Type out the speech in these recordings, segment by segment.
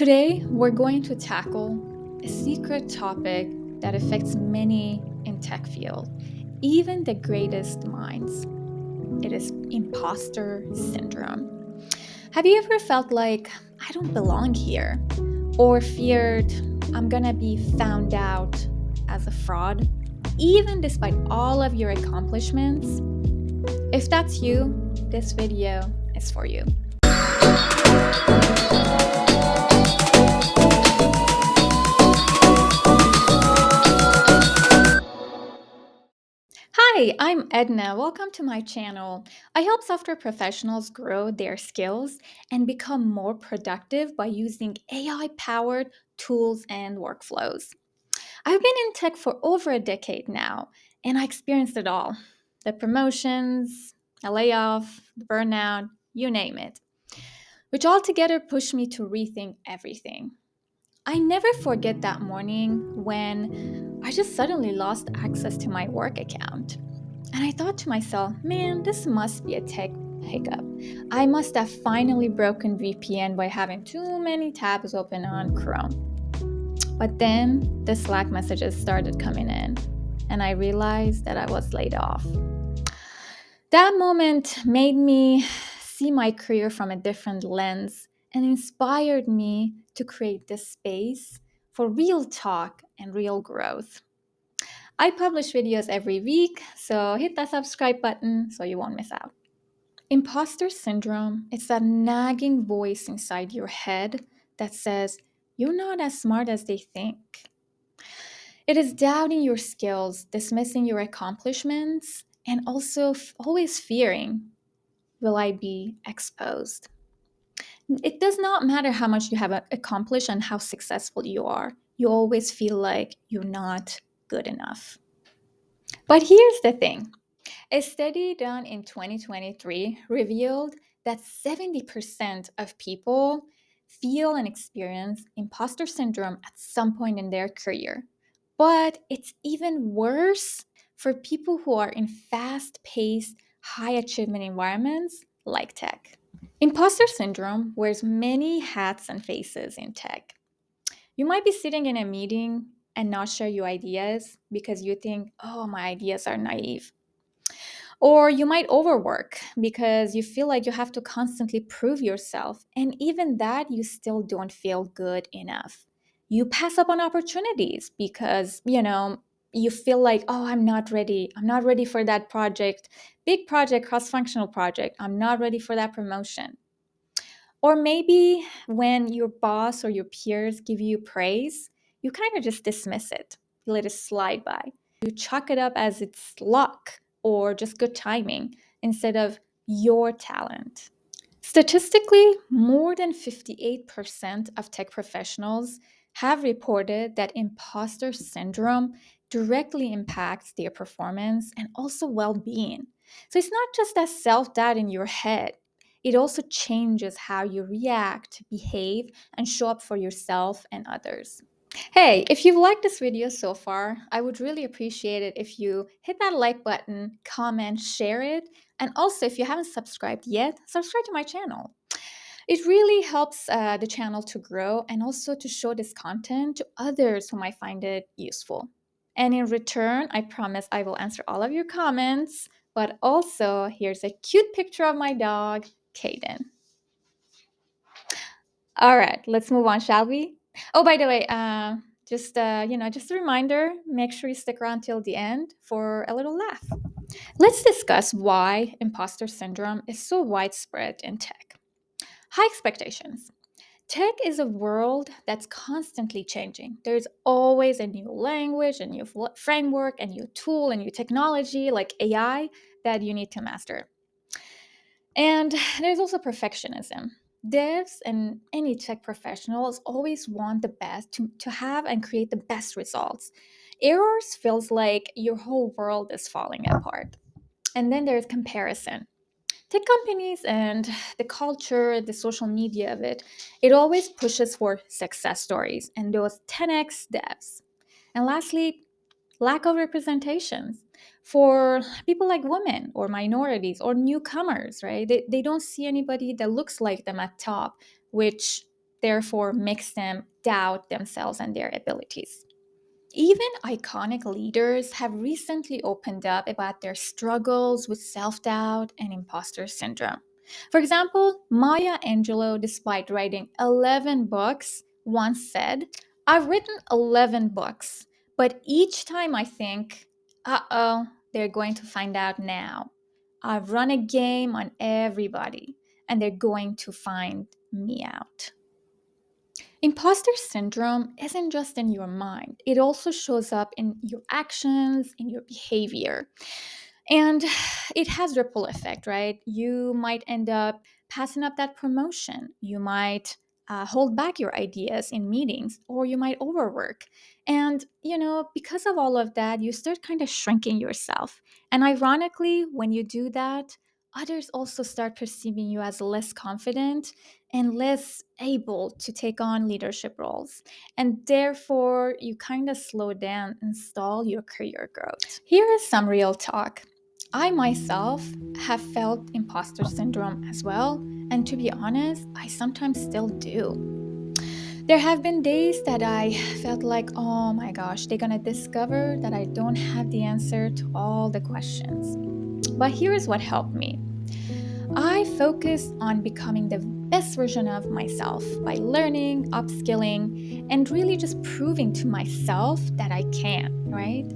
Today, we're going to tackle a secret topic that affects many in tech field, even the greatest minds. It is imposter syndrome. Have you ever felt like I don't belong here or feared I'm gonna be found out as a fraud, even despite all of your accomplishments? If that's you, this video is for you. Hi, I'm Edna. Welcome to my channel. I help software professionals grow their skills and become more productive by using AI powered tools and workflows. I've been in tech for over a decade now, and I experienced it all: the promotions, a layoff, the burnout, you name it, which all together pushed me to rethink everything. I never forget that morning when I just suddenly lost access to my work account. And I thought to myself, man, this must be a tech hiccup. I must have finally broken VPN by having too many tabs open on Chrome. But then the Slack messages started coming in, and I realized that I was laid off. That moment made me see my career from a different lens and inspired me to create this space for real talk and real growth. I publish videos every week, so hit that subscribe button so you won't miss out. Imposter syndrome is that nagging voice inside your head that says, you're not as smart as they think. It is doubting your skills, dismissing your accomplishments, and also always fearing, will I be exposed? It does not matter how much you have accomplished and how successful you are. You always feel like you're not good enough. But here's the thing. A study done in 2023 revealed that 70% of people feel and experience imposter syndrome at some point in their career. But it's even worse for people who are in fast paced, high achievement environments like tech. Imposter syndrome wears many hats and faces in tech. You might be sitting in a meeting and not share your ideas because you think, oh, my ideas are naive. Or you might overwork because you feel like you have to constantly prove yourself. And even that, you still don't feel good enough. You pass up on opportunities because, you feel like, oh, I'm not ready. I'm not ready for that project, big project, cross functional project. I'm not ready for that promotion. Or maybe when your boss or your peers give you praise, you kind of just dismiss it, you let it slide by. You chalk it up as it's luck or just good timing instead of your talent. Statistically, more than 58% of tech professionals have reported that imposter syndrome directly impacts their performance and also well being. So it's not just that self doubt in your head, it also changes how you react, behave, and show up for yourself and others. Hey, if you've liked this video so far, I would really appreciate it if you hit that like button, comment, share it, and also if you haven't subscribed yet, subscribe to my channel. It really helps the channel to grow and also to show this content to others who might find it useful. And in return, I promise I will answer all of your comments, but also here's a cute picture of my dog, Kaden. All right, let's move on, shall we? Oh, by the way, just a reminder, make sure you stick around till the end for a little laugh. Let's discuss why imposter syndrome is so widespread in tech. High expectations. Tech is a world that's constantly changing. There's always a new language, a new framework, a new tool, a new technology like AI that you need to master. And there's also perfectionism. Devs and any tech professionals always want the best to have and create the best results. Errors feels like your whole world is falling apart. And then there's comparison. Tech companies and the culture, the social media of it, it always pushes for success stories and those 10x devs. And lastly, lack of representations for people like women or minorities or newcomers, right? They don't see anybody that looks like them at top, which therefore makes them doubt themselves and their abilities. Even iconic leaders have recently opened up about their struggles with self doubt and imposter syndrome. For example, Maya Angelou, despite writing 11 books, once said, I've written 11 books, but each time I think, they're going to find out now. I've run a game on everybody, and they're going to find me out. Imposter syndrome isn't just in your mind, it also shows up in your actions, in your behavior. And it has ripple effect, right? You might end up passing up that promotion. You might hold back your ideas in meetings, or you might overwork. And, because of all of that, you start kind of shrinking yourself. And ironically, when you do that, others also start perceiving you as less confident and less able to take on leadership roles. And therefore, you kind of slow down and stall your career growth. Here is some real talk. I myself have felt imposter syndrome as well, and to be honest, I sometimes still do. There have been days that I felt like, oh my gosh, they're gonna discover that I don't have the answer to all the questions. But here is what helped me. I focused on becoming the best version of myself by learning, upskilling, and really just proving to myself that I can, right?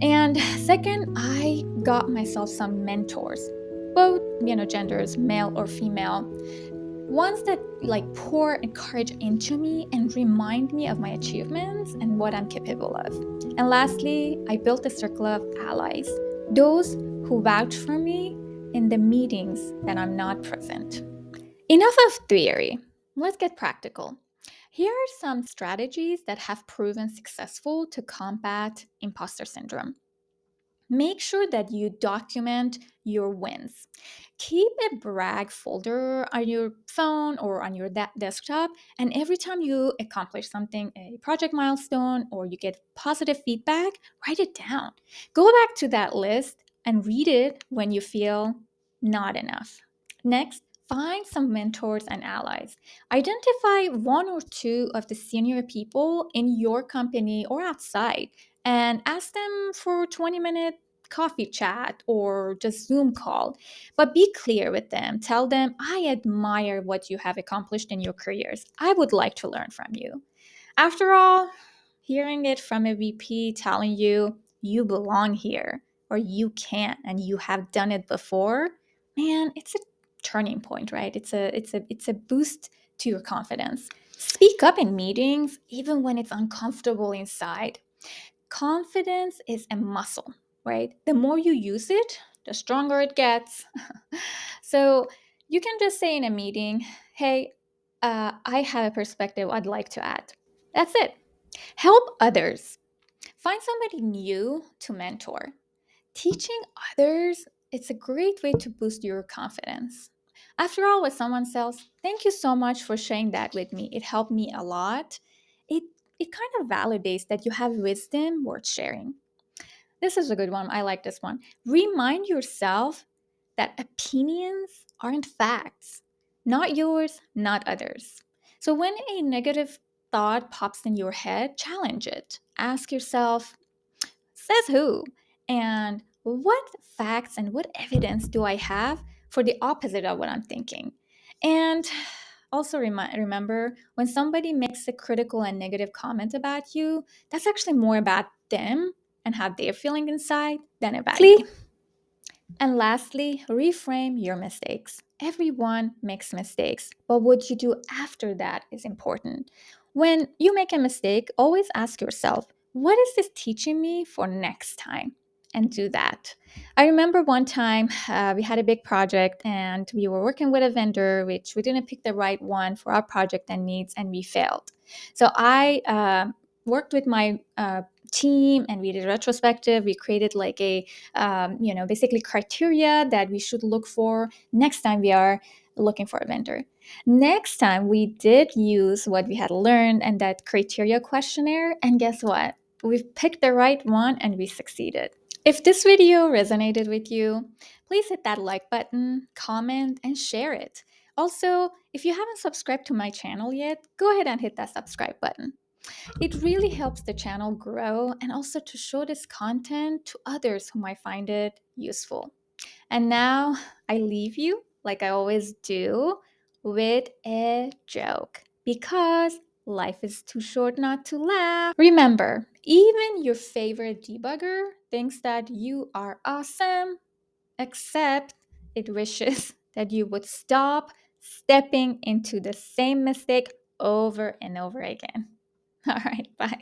And second, I got myself some mentors, both, genders, male or female, ones that like pour encourage into me and remind me of my achievements and what I'm capable of. And lastly, I built a circle of allies, those who vouch for me in the meetings that I'm not present. Enough of theory. Let's get practical. Here are some strategies that have proven successful to combat imposter syndrome. Make sure that you document your wins. Keep a brag folder on your phone or on your desktop, and every time you accomplish something, a project milestone, or you get positive feedback, write it down. Go back to that list and read it when you feel not enough. Next, find some mentors and allies. Identify one or two of the senior people in your company or outside and ask them for a 20-minute coffee chat or just Zoom call. But be clear with them. Tell them, I admire what you have accomplished in your careers. I would like to learn from you. After all, hearing it from a VP telling you you belong here or you can and you have done it before, man, it's a turning point, right? It's a boost to your confidence. Speak up in meetings even when it's uncomfortable inside. Confidence is a muscle, right? The more you use it, the stronger it gets. So you can just say in a meeting, hey, I have a perspective I'd like to add. That's it. Help others. Find somebody new to mentor. Teaching others, it's a great way to boost your confidence. After all, when someone says, thank you so much for sharing that with me, it helped me a lot, it, it kind of validates that you have wisdom worth sharing. This is a good one. I like this one. Remind yourself that opinions aren't facts, not yours, not others. So when a negative thought pops in your head, challenge it. Ask yourself, says who? And what facts and what evidence do I have for the opposite of what I'm thinking? And also remember when somebody makes a critical and negative comment about you, that's actually more about them and how they're feeling inside than about you. And lastly, reframe your mistakes. Everyone makes mistakes, but what you do after that is important. When you make a mistake, always ask yourself, what is this teaching me for next time? And do that. I remember one time we had a big project and we were working with a vendor, which we didn't pick the right one for our project and needs, and we failed. So I worked with my team and we did a retrospective. We created like a basically criteria that we should look for next time we are looking for a vendor. Next time we did use what we had learned and that criteria questionnaire, and guess what? We've picked the right one and we succeeded. If this video resonated with you, please hit that like button, comment, and share it. Also, if you haven't subscribed to my channel yet, go ahead and hit that subscribe button. It really helps the channel grow and also to show this content to others who might find it useful. And now I leave you, like I always do, with a joke because life is too short not to laugh. Remember, even your favorite debugger thinks that you are awesome, except it wishes that you would stop stepping into the same mistake over and over again. All right, bye.